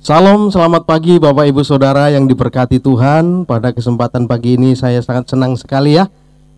Salam, selamat pagi Bapak Ibu Saudara yang diberkati Tuhan. Pada kesempatan pagi ini saya sangat senang sekali ya,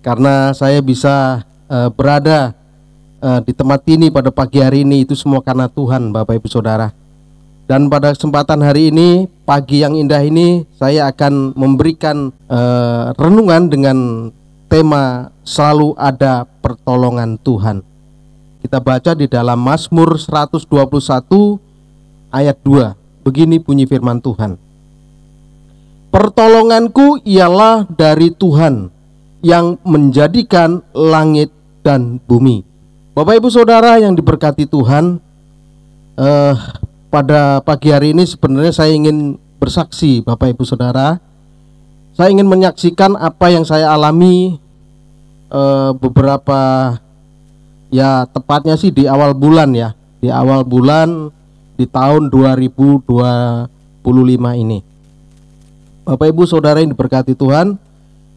karena saya bisa berada di tempat ini pada pagi hari ini. Itu semua karena Tuhan Bapak Ibu Saudara. Dan pada kesempatan hari ini, pagi yang indah ini, saya akan memberikan renungan dengan tema selalu ada pertolongan Tuhan. Kita baca di dalam Mazmur 121 ayat 2. Begini bunyi firman Tuhan. Pertolonganku ialah dari Tuhan yang menjadikan langit dan bumi. Bapak Ibu Saudara yang diberkati Tuhan, pada pagi hari ini sebenarnya saya ingin bersaksi Bapak Ibu Saudara. Saya ingin menyaksikan apa yang saya alami beberapa, ya tepatnya sih di awal bulan ya. Di awal bulan di tahun 2025 ini. Bapak Ibu Saudara yang diberkati Tuhan,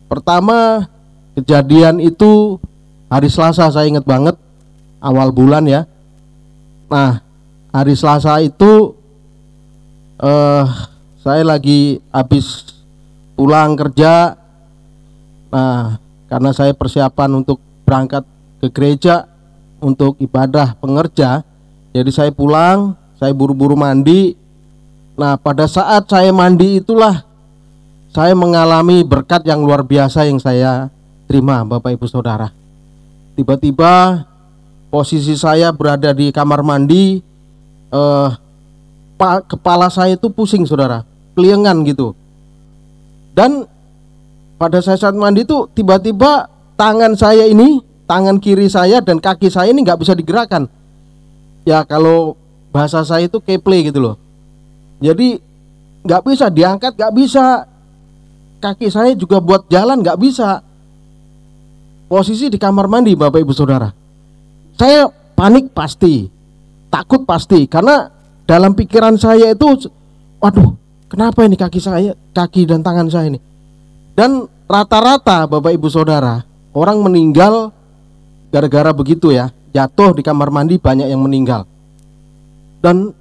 pertama kejadian itu hari Selasa, saya ingat banget, awal bulan ya. Nah, hari Selasa itu saya lagi habis pulang kerja. Nah, karena saya persiapan untuk berangkat ke gereja untuk ibadah pengerja, jadi saya pulang. Saya buru-buru mandi. Nah, pada saat saya mandi itulah saya mengalami berkat yang luar biasa yang saya terima Bapak Ibu Saudara. Tiba-tiba posisi saya berada di kamar mandi, kepala saya itu pusing Saudara, keliengan gitu. Dan pada saat mandi itu tiba-tiba tangan saya ini, tangan kiri saya dan kaki saya ini nggak bisa digerakkan. Ya kalau bahasa saya itu keple gitu loh. Jadi nggak bisa diangkat, nggak bisa. Kaki saya juga buat jalan nggak bisa. Posisi di kamar mandi Bapak Ibu Saudara. Saya panik pasti, takut pasti, karena dalam pikiran saya itu, waduh, kenapa ini kaki dan tangan saya ini. Dan rata-rata Bapak Ibu Saudara, orang meninggal gara-gara begitu ya, jatuh di kamar mandi banyak yang meninggal. Dan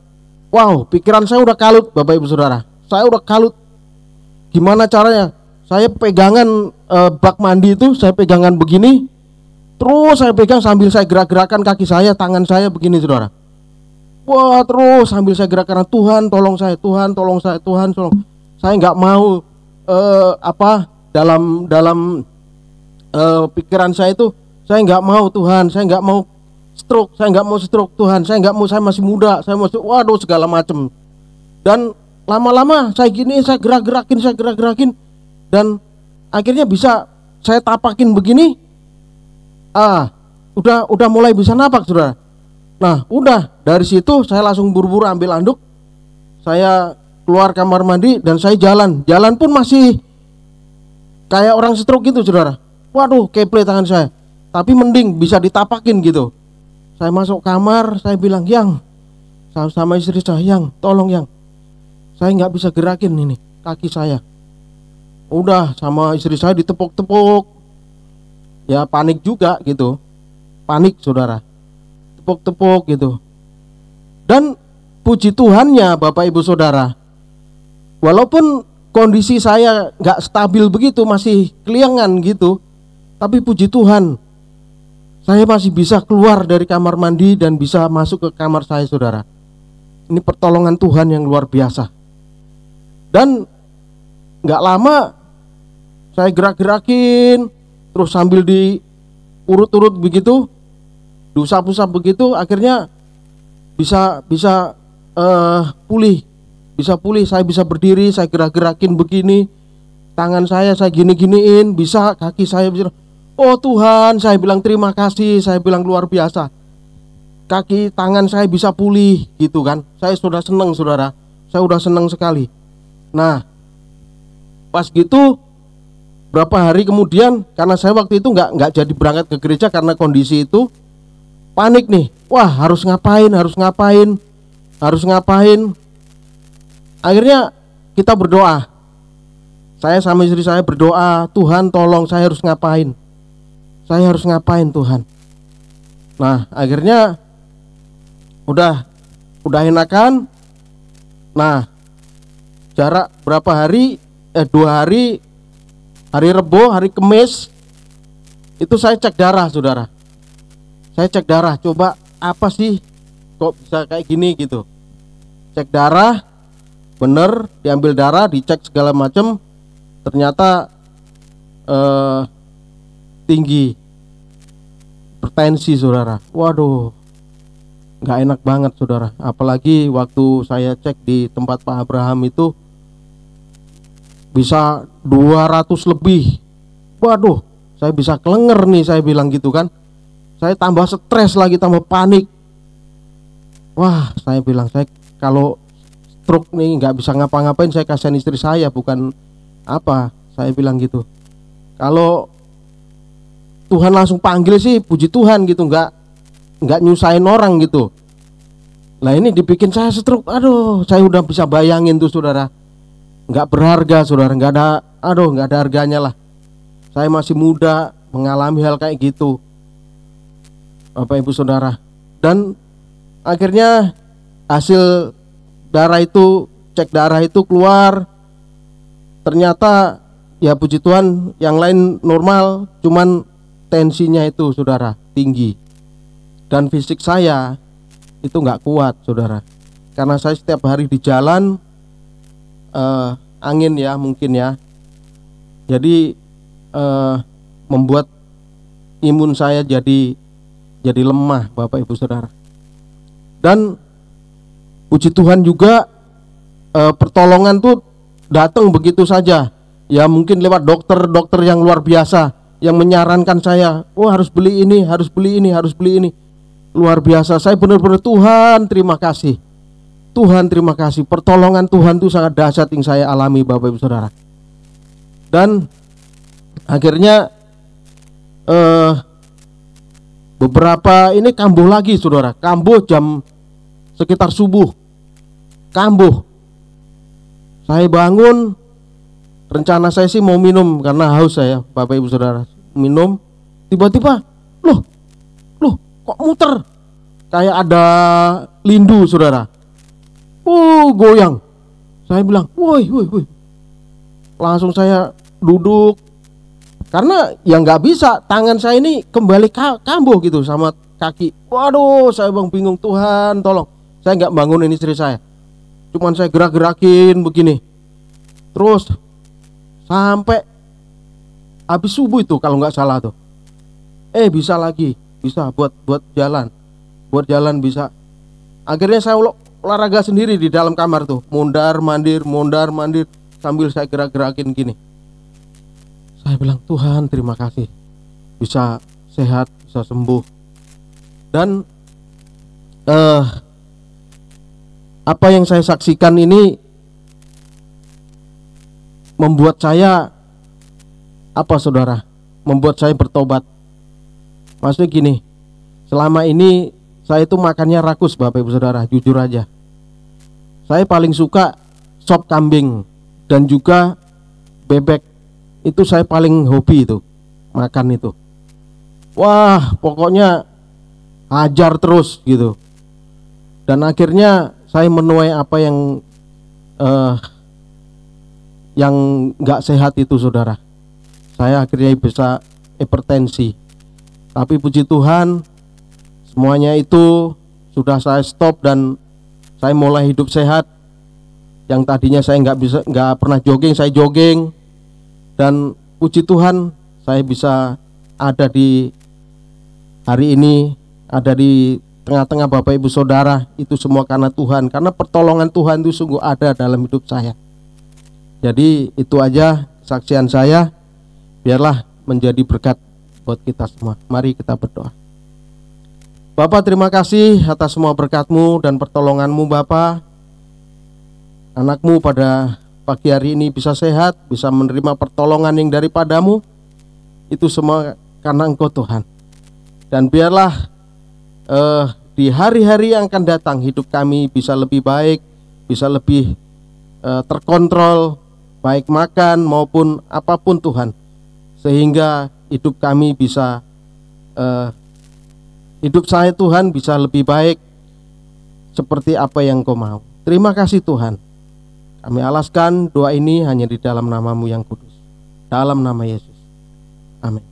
wow, pikiran saya udah kalut Bapak Ibu Saudara. Saya udah kalut. Gimana caranya? Saya pegangan bak mandi itu, saya pegangan begini. Terus saya pegang sambil saya gerak-gerakan kaki saya, tangan saya begini Saudara. Wah, terus sambil saya gerakkan, Tuhan tolong saya, Tuhan tolong saya, Tuhan tolong. Saya nggak mau dalam pikiran saya itu, saya nggak mau Tuhan, saya nggak mau stroke, saya nggak mau stroke Tuhan, saya nggak mau, saya masih muda, saya masih, waduh segala macam. Dan lama-lama saya gini, saya gerak-gerakin dan akhirnya bisa saya tapakin begini. Udah mulai bisa napak Saudara. Nah, udah dari situ saya langsung buru-buru ambil anduk, saya keluar kamar mandi dan saya jalan pun masih kayak orang stroke gitu Saudara. Waduh, keple tangan saya, tapi mending bisa ditapakin gitu. Saya masuk kamar, saya bilang, Yang, sama istri saya, Yang, tolong Yang, saya nggak bisa gerakin ini kaki saya. Udah sama istri saya ditepuk-tepuk, ya panik juga gitu, panik Saudara, tepuk-tepuk gitu. Dan puji Tuhannya Bapak Ibu Saudara, walaupun kondisi saya nggak stabil begitu, masih keliangan gitu, tapi puji Tuhan, saya masih bisa keluar dari kamar mandi dan bisa masuk ke kamar saya Saudara. Ini pertolongan Tuhan yang luar biasa. Dan gak lama saya gerak-gerakin, terus sambil diurut-urut begitu, diusap-usap begitu, akhirnya bisa pulih. Bisa pulih, saya bisa berdiri, saya gerak-gerakin begini, tangan saya gini-giniin, bisa, kaki saya bisa. Oh Tuhan, saya bilang terima kasih, saya bilang luar biasa. Kaki tangan saya bisa pulih gitu kan. Saya sudah senang Saudara, saya udah senang sekali. Nah, pas gitu berapa hari kemudian, karena saya waktu itu nggak jadi berangkat ke gereja karena kondisi itu, panik nih. Wah, harus ngapain. Akhirnya kita berdoa. Saya sama istri saya berdoa, Tuhan tolong, saya harus ngapain Tuhan. Nah, akhirnya udah enakan. Nah, jarak berapa hari, 2 hari, hari Rebo, hari Kamis, itu saya cek darah, saudara. Saya cek darah, coba apa sih kok bisa kayak gini gitu. Cek darah, bener, diambil darah, dicek segala macam, ternyata tinggi, hipertensi, saudara. Waduh, nggak enak banget, saudara. Apalagi waktu saya cek di tempat Pak Abraham itu bisa 200 lebih. Waduh, saya bisa kelenger nih, saya bilang gitu kan. Saya tambah stres lagi, tambah panik. Wah, saya bilang, saya kalau stroke nih nggak bisa ngapa-ngapain, saya kasihan istri saya, bukan apa. Saya bilang gitu. Kalau Tuhan langsung panggil sih, puji Tuhan gitu, nggak nyusahin orang gitu. Lah ini dibikin saya stroke, aduh, saya udah bisa bayangin tuh, saudara. Nggak berharga, saudara, nggak ada harganya lah. Saya masih muda mengalami hal kayak gitu, Bapak Ibu Saudara. Dan akhirnya hasil darah itu, cek darah itu keluar, ternyata ya puji Tuhan yang lain normal, cuman tensinya itu, saudara, tinggi. Dan fisik saya itu nggak kuat, saudara, karena saya setiap hari di jalan, angin ya mungkin ya, jadi membuat imun saya jadi lemah, Bapak Ibu Saudara. Dan puji Tuhan juga pertolongan tuh datang begitu saja. Ya mungkin lewat dokter yang luar biasa, yang menyarankan saya, harus beli ini, harus beli ini, harus beli ini. Luar biasa, saya benar-benar, Tuhan terima kasih. Tuhan terima kasih, pertolongan Tuhan itu sangat dahsyat yang saya alami, Bapak Ibu Saudara. Dan akhirnya beberapa ini kambuh lagi, saudara. Kambuh jam sekitar subuh, kambuh. Saya bangun, rencana saya sih mau minum karena haus saya, Bapak Ibu Saudara. Minum, tiba-tiba loh kok muter, kayak ada lindu, saudara. Goyang. Saya bilang, woi. Langsung saya duduk, karena ya nggak bisa, tangan saya ini kembali kambuh gitu sama kaki. Waduh, saya bingung, Tuhan tolong. Saya nggak bangunin istri saya, cuman saya gerak-gerakin begini terus sampai habis subuh itu kalau nggak salah tuh. Bisa lagi, bisa buat jalan bisa. Akhirnya saya olahraga sendiri di dalam kamar tuh, mondar mandir sambil saya gerak-gerakin gini. Saya bilang, Tuhan terima kasih, bisa sehat, bisa sembuh. Dan apa yang saya saksikan ini membuat saya saudara, membuat saya bertobat. Maksudnya gini, selama ini saya itu makannya rakus, Bapak Ibu Saudara, jujur aja. Saya paling suka sop kambing dan juga bebek. Itu saya paling hobi itu, makan itu. Wah, pokoknya hajar terus gitu. Dan akhirnya saya menuai apa yang nggak sehat itu, saudara. Saya akhirnya bisa hipertensi. Tapi puji Tuhan, semuanya itu sudah saya stop dan saya mulai hidup sehat. Yang tadinya saya nggak pernah jogging, saya jogging. Dan puji Tuhan, saya bisa ada di hari ini, ada di tengah-tengah Bapak Ibu Saudara. Itu semua karena Tuhan, karena pertolongan Tuhan itu sungguh ada dalam hidup saya. Jadi itu aja kesaksian saya, biarlah menjadi berkat buat kita semua. Mari kita berdoa. Bapak, terima kasih atas semua berkat-Mu dan pertolongan-Mu, Bapak. Anak-Mu pada pagi hari ini bisa sehat, bisa menerima pertolongan yang daripada-Mu. Itu semua karena Engkau, Tuhan. Dan biarlah di hari-hari yang akan datang hidup kami bisa lebih baik, bisa lebih terkontrol, baik makan maupun apapun, Tuhan. Sehingga hidup kami bisa hidup saya, Tuhan, bisa lebih baik seperti apa yang Kau mau. Terima kasih, Tuhan. Kami alaskan doa ini hanya di dalam nama-Mu yang kudus. Dalam nama Yesus. Amin.